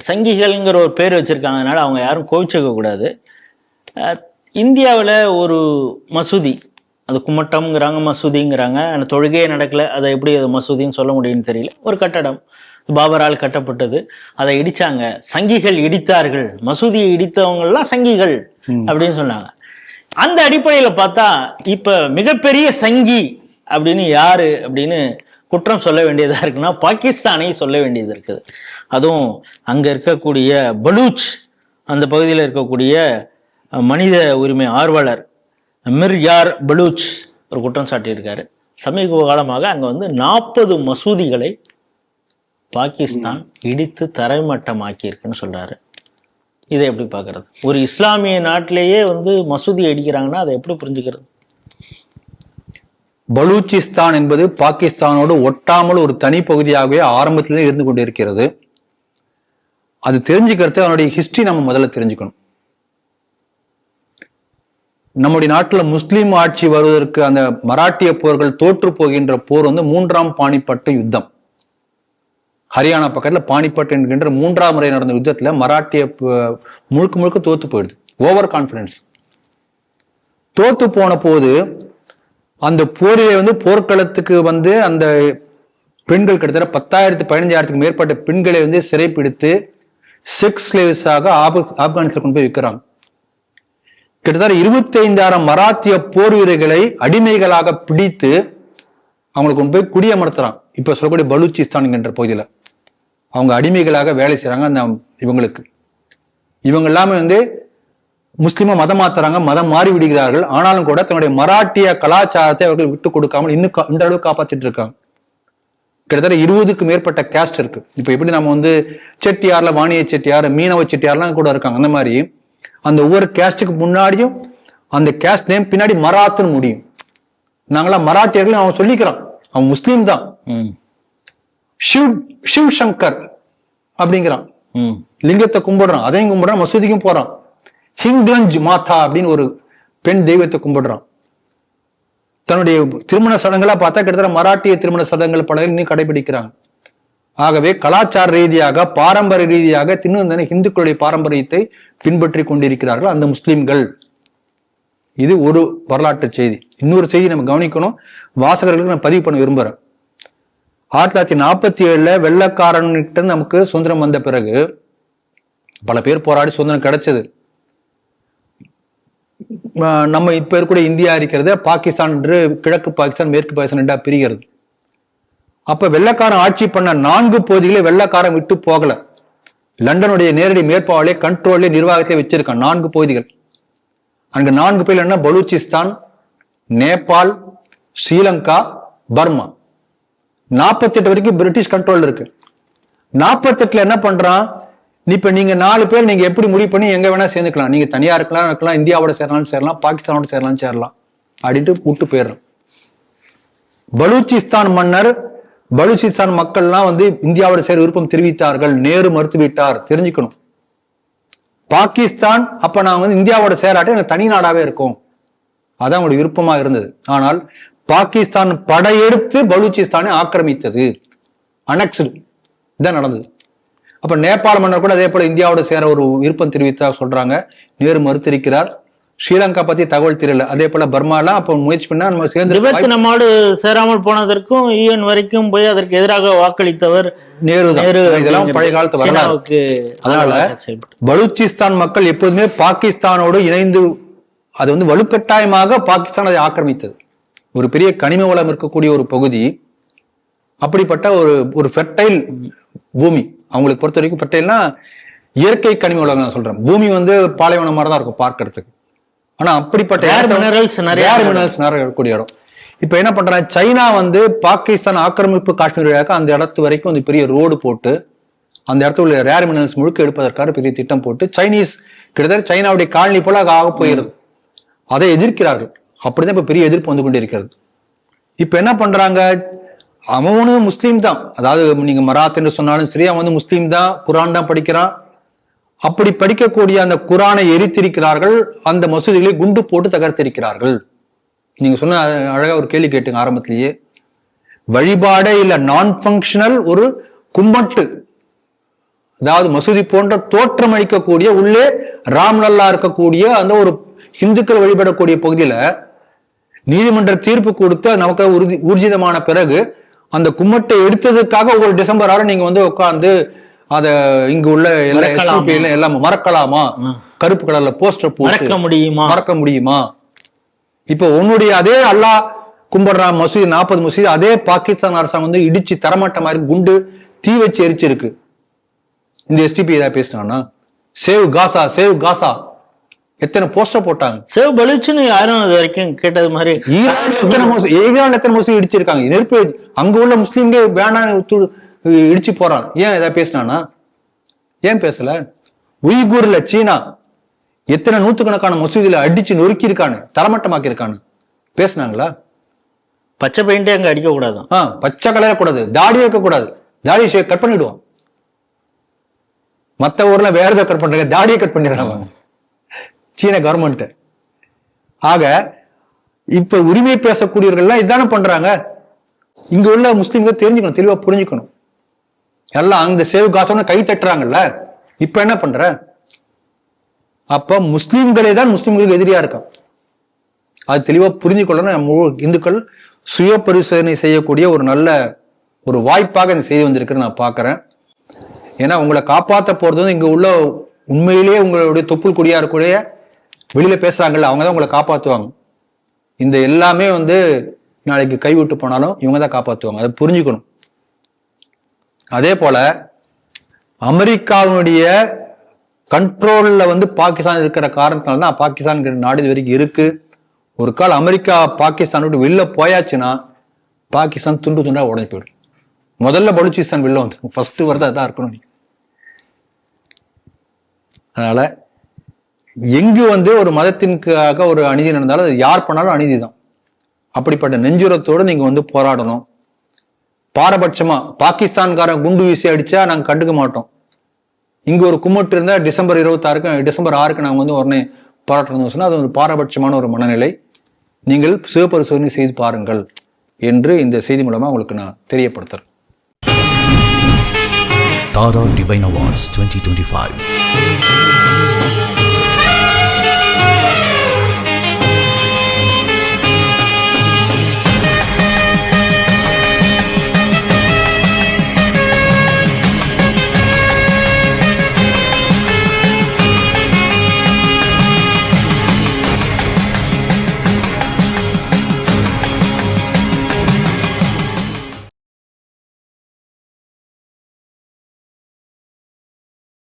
சங்கிகள்ங்கிற ஒரு பேர் வச்சிருக்காங்க, அதனால அவங்க யாரும் கோவிச்சுக்க கூடாது. இந்தியாவில் ஒரு மசூதி, அது கும்மட்டம்ங்கிறாங்க, மசூதிங்கிறாங்க, அந்த தொழுகையே நடக்கலை, அதை எப்படி அது மசூதின்னு சொல்ல முடியும்னு தெரியல. ஒரு கட்டடம் பாபரால் கட்டப்பட்டது, அதை இடிச்சாங்க, சங்கிகள் இடித்தார்கள், மசூதியை இடித்தவங்கலாம் சங்கிகள் அப்படின்னு சொன்னாங்க. அந்த அடிப்படையில் பார்த்தா இப்ப மிகப்பெரிய சங்கி அப்படின்னு யாரு அப்படின்னு குற்றம் சொல்ல வேண்டியதா இருக்குன்னா பாகிஸ்தானை சொல்ல வேண்டியது இருக்குது. அதுவும் அங்க இருக்கக்கூடிய பலூச், அந்த பகுதியில் இருக்கக்கூடிய மனித உரிமை ஆர்வலர் மிர் யார் பலூச் ஒரு குற்றம் சாட்டியிருக்காரு. சமீப காலமாக அங்க 40 மசூதிகளை பாகிஸ்தான் இடித்து தரைமட்டமாக்கி இருக்குன்னு சொல்றாரு. இதை எப்படி பார்க்கறது? ஒரு இஸ்லாமிய நாட்டிலேயே மசூதி அடிக்கிறாங்கன்னா அதை எப்படி புரிஞ்சுக்கிறது? பலூச்சிஸ்தான் என்பது பாகிஸ்தானோடு ஒட்டாமல் ஒரு தனி பகுதியாகவே ஆரம்பத்திலே இருந்து கொண்டிருக்கிறது. அது தெரிஞ்சுக்கிறது அதனுடைய ஹிஸ்டரி நம்ம முதல்ல தெரிஞ்சுக்கணும். நம்முடைய நாட்டுல முஸ்லீம் ஆட்சி வருவதற்கு அந்த மராட்டிய போர்கள் தோற்று போகின்ற போர் 3ஆம் பானிப்பட்டு யுத்தம். ஹரியானா பக்கத்துல பானிப்பட் என்கின்ற 3ஆம் முறை நடந்த யுத்தத்துல மராட்டிய முழுக்க முழுக்க தோத்து போயிடுது. Over confidence. தோத்து போன போது அந்த போரிலே போர்க்களத்துக்கு அந்த பெண்கள் கிட்டத்தட்ட 10,000-15,000 மேற்பட்ட பெண்களை சிறைப்பிடித்து செக்ஸ் ஸ்லேவ்ஸாக ஆப்கானிஸ்தான் கொண்டு போய் விற்கிறாங்க. கிட்டத்தட்ட 25,000 மராத்திய போர் வீரர்களை அடிமைகளாக பிடித்து அவங்களுக்கு கொண்டு போய் குடியமர்த்துறான். இப்ப சொல்லக்கூடிய பலூச்சிஸ்தான் என்ற பகுதியில அவங்க அடிமைகளாக வேலை செய்யறாங்க. அந்த இவங்க எல்லாமே முஸ்லிமா மதம் மாத்துறாங்க, மதம் மாறி விடுகிறார்கள். ஆனாலும் கூட தன்னுடைய மராட்டிய கலாச்சாரத்தை அவர்கள் விட்டு கொடுக்காமல் இன்னும் இந்த அளவுக்கு காப்பாத்திட்டு இருக்காங்க. கிட்டத்தட்ட 20க்கு மேற்பட்ட கேஸ்ட் இருக்கு. இப்ப எப்படி நம்ம செட்டியார்ல வாணிய செட்டியார், மீனவ செட்டியார்லாம் கூட இருக்காங்க. அந்த மாதிரி அந்த ஒவ்வொரு கேஸ்டுக்கு முன்னாடியும் அந்த கேஸ்ட் நேம் பின்னாடி மராத்துன்னு முடியும். நாங்களாம் மராட்டியர்கள் அவன் சொல்லிக்கிறான், அவன் முஸ்லீம் தான். சிவ் சங்கர் அப்படிங்கிறான், லிங்கத்தை கும்பிடுறான், அதையும் கும்பிடுறான், மசூதிக்கும் போறான். ஹிங்லஞ்ச் மாதா அப்படின்னு ஒரு பெண் தெய்வத்தை கும்பிடுறான். தன்னுடைய திருமண சடங்குகளா பார்த்தா கிட்டத்தட்ட மராட்டிய திருமண சடங்குகள் பல இன்னும் கடைபிடிக்கிறாங்க. ஆகவே கலாச்சார ரீதியாக பாரம்பரிய ரீதியாக இன்னும் இந்துக்களுடைய பாரம்பரியத்தை பின்பற்றி கொண்டிருக்கிறார்கள் அந்த முஸ்லிம்கள். இது ஒரு வரலாற்று செய்தி. இன்னொரு செய்தி நம்ம கவனிக்கணும், வாசகர்களுக்கு நான் பதிவு பண்ண விரும்புறேன். 1947 வெள்ளக்காரன்கிட்ட நமக்கு சுதந்திரம் வந்த பிறகு பல பேர் போராடி சுதந்திரம் கிடைச்சது. நம்ம இப்ப இருக்கக்கூடிய இந்தியா இருக்கிறது பாகிஸ்தான் என்று கிழக்கு பாகிஸ்தான் மேற்கு பாகிஸ்தான் ரெண்டா பிரிகிறது. அப்ப வெள்ளக்காரன் ஆட்சி பண்ண 4 பகுதிகளை வெள்ளக்காரன் விட்டு போகல. லண்டனுடைய நேரடி மேற்பார்வையிலே கண்ட்ரோல்லே நிர்வாகத்தை வச்சிருக்கான் 4 பகுதிகள். அங்க 4 பேர் என்ன, பலூச்சிஸ்தான், நேபாள், ஸ்ரீலங்கா, பர்மா. 48 வரைக்கும் பிரிட்டிஷ் கண்ட்ரோல் இருக்கு. 48ல என்ன பண்றான், இப்ப நீங்க 4 பேர் நீங்க எப்படி முடிவு பண்ணி எங்க வேணா சேர்ந்துக்கலாம், நீங்க தனியா இருக்கலாம், இந்தியாவோட சேரலாம், பாகிஸ்தானோட சேரலாம் அப்படின்ட்டு விட்டு போயிடுறோம். பலூச்சிஸ்தான் மன்னர், பலூச்சிஸ்தான் மக்கள்லாம் இந்தியாவோட சேர விருப்பம் தெரிவித்தார்கள். நேரு மறுத்துவிட்டார். தெரிஞ்சுக்கணும், பாகிஸ்தான் அப்ப நான் இந்தியாவோட சேராட்டி எனக்கு தனி நாடாவே இருக்கும், அதான் அவங்களுடைய விருப்பமா இருந்தது. ஆனால் பாகிஸ்தான் படையெடுத்து பலூச்சிஸ்தானை ஆக்கிரமித்தது, அனெக்ஸ்டு, இதான் நடந்தது. அப்ப நேபாள மன்னர் கூட அதே போல இந்தியாவோட சேர ஒரு விருப்பம் தெரிவித்தா சொல்றாங்க, நேரு மறுத்திருக்கிறார். ஸ்ரீலங்கா பத்தி தகவல் தெரியல. அதே போல பர்மாலாம் அப்ப முயற்சி பண்ணா நம்ம சேர்ந்து நம்மோடு சேராமல் போனதற்கும் UN வரைக்கும் போய் அதற்கு எதிராக வாக்களித்தவர் நேரு. இதெல்லாம் பழைய காலத்து வரலாறு. அதனால பலூச்சிஸ்தான் மக்கள் எப்போதுமே பாகிஸ்தானோடு இணைந்து அது வலுக்கட்டாயமாக பாகிஸ்தான் அதை ஆக்கிரமித்தது. ஒரு பெரிய கனிம வளம் இருக்கக்கூடிய ஒரு பகுதி, அப்படிப்பட்ட ஒரு ஃபெர்டைல் பூமி. அவங்களுக்கு பொறுத்த வரைக்கும் ஃபெர்டைல்னா இயற்கை கனிம வளம் நான் சொல்றேன். பூமி பாலைவனம் மாதிரி தான் இருக்கும் பார்க்கறதுக்கு. ஆனா அப்படிப்பட்ட மினரல்ஸ் நிறைய இருக்கக்கூடிய இடம். இப்ப என்ன பண்றாங்க, சைனா பாகிஸ்தான் ஆக்கிரமிப்பு காஷ்மீர் வழியாக அந்த இடத்து வரைக்கும் பெரிய ரோடு போட்டு அந்த இடத்துல உள்ள ரேர் மினரல்ஸ் முழுக்க எடுப்பதற்காக பெரிய திட்டம் போட்டு சைனீஸ் கிட்டத்தட்ட சைனாவுடைய காலனி போல ஆக போயிருது. அதை எதிர்க்கிறார்கள். அப்படிதான் இப்ப பெரிய எதிர்ப்பு வந்து கொண்டு இருக்கிறது. இப்ப என்ன பண்றாங்க, அவனும் முஸ்லீம் தான், அதாவது நீங்க மராத் என்று சொன்னாலும் சரி, அவன் முஸ்லீம் தான், குரான் தான் படிக்கிறான். அப்படி படிக்கக்கூடிய அந்த குரானை எரித்திருக்கிறார்கள், அந்த மசூதிகளை குண்டு போட்டு தகர்த்திருக்கிறார்கள். நீங்க சொன்ன அழகா ஒரு கேள்வி கேட்டுங்க ஆரம்பத்திலேயே, வழிபாடே இல்ல, நான் பங்கஷனல் ஒரு கும்மட்டு அதாவது மசூதி போன்ற தோற்றம் அளிக்கக்கூடிய உள்ளே ராம்லல்லா இருக்கக்கூடிய அந்த ஒரு இந்துக்கள் வழிபடக்கூடிய பகுதியில நீதிமன்ற தீர்ப்பு கொடுத்து நமக்கு ஊர்ஜிதமான பிறகு அந்த கும்மட்டை எடுத்ததுக்காக ஒரு டிசம்பர் 6 நீங்க வந்து உட்கார்ந்து அத இங்க உள்ள எல்லாம் மறக்கலாமா? கருப்பு கலர்ல போஸ்டர் போட்டு மறக்க முடியுமா? இப்ப உன்னுடைய அதே அல்லா கும்பிடுற மசூதி 40 மசூதி அதே பாகிஸ்தான் அரசாங்கம் வந்து இடிச்சு தரமாட்ட மாதிரி குண்டு தீ வச்சு எரிச்சிருக்கு. இந்த எஸ்டிபி ஏதாவது பேசினான்னா சேவ் காசா சேவ் காசா எத்தனை போஸ்டர் போட்டாங்க. சேவ் பலுச்சுன்னு யாரும் அது வரைக்கும் கேட்டது மாதிரி. ஈரான் எத்தனை மசூதி இடிச்சிருக்காங்க. நெருப்பு அங்க உள்ள முஸ்லீம்கே வேணாம் இடிச்சு போறான். ஏன் ஏதாவது பேசினானா? ஏன் பேசல? உய்கூர்ல சீனா எத்தனை நூத்துக்கணக்கான மசூதியில அடிச்சு நொறுக்கி இருக்கானு, தரமட்டமாக்கி இருக்கானு பேசினாங்களா? பச்சை பெயிண்டே அங்க அடிக்க கூடாது. பச்சை கலர கூடாது, தாடி வைக்க கூடாது, தாடி கட் பண்ணிடுவோம். மத்த ஊர்ல வேற ஏதாவது கட் பண்றாங்க, தாடியை கட் பண்ணிடுறாங்க சீன கவர்மெண்ட். ஆக இப்ப உரிமை பேசக்கூடியவர்கள் இதானே பண்றாங்க. இங்க உள்ள முஸ்லிம்கள் தெரிஞ்சுக்கணும், தெளிவா புரிஞ்சுக்கணும். எல்லாம் அந்த சேவ் காசோன்னு கை தட்டுறாங்கல்ல, இப்ப என்ன பண்ற? அப்ப முஸ்லிம்களே தான் முஸ்லிம்களுக்கு எதிரியா இருக்கும். அது தெளிவா புரிஞ்சுக்கொள்ளணும். இந்துக்கள் சுய பரிசோதனை செய்யக்கூடிய ஒரு நல்ல ஒரு வாய்ப்பாக இந்த செய்தி வந்திருக்குன்னு நான் பாக்குறேன். ஏன்னா உங்களை காப்பாற்ற போறது வந்து இங்க உள்ள உண்மையிலேயே உங்களுடைய தொப்புள் கொடியா இருக்கக்கூடிய வெளியில பேசுறாங்கல்ல, அவங்கதான் உங்களை காப்பாத்துவாங்க. இந்த எல்லாமே வந்து நாளைக்கு கைவிட்டு போனாலும் இவங்க தான் காப்பாத்துவாங்க, அதை புரிஞ்சுக்கணும். அதே போல அமெரிக்காவுடைய கண்ட்ரோல்ல வந்து பாகிஸ்தான் இருக்கிற காரணத்தினால தான் பாகிஸ்தான் நாடு இது வரைக்கும் இருக்கு. ஒரு கால் அமெரிக்கா பாகிஸ்தான் விட்டு வெளில போயாச்சுன்னா பாகிஸ்தான் துண்டு துண்டா உடஞ்சு போயிடும். முதல்ல பலுச்சிஸ்தான் வெளில வந்துடும், ஃபர்ஸ்ட் வரது அதான் இருக்கணும். அதனால எங்கு வந்து ஒரு மதத்திற்காக ஒரு அநீதி நடந்தாலும் அது யார் பண்ணாலும் அநீதி தான். அப்படிப்பட்ட நெஞ்சுரத்தோடு நீங்க வந்து போராடணும். பாரபட்சமா பாகிஸ்தான்காரன் குண்டு வீசி அடிச்சா நாங்க கண்டுக்க மாட்டோம். இங்க ஒரு கும்மட்டு இருந்தா டிசம்பர் 6க்கு நாங்க வந்து உடனே போராட்டம் சொன்னா அது ஒரு பாரபட்சமான ஒரு மனநிலை. நீங்கள் சுயபரிசோதனை செய்து பாருங்கள் என்று இந்த செய்தி மூலமா உங்களுக்கு நான் தெரியப்படுத்துறேன். Tara Divine Awards 2025.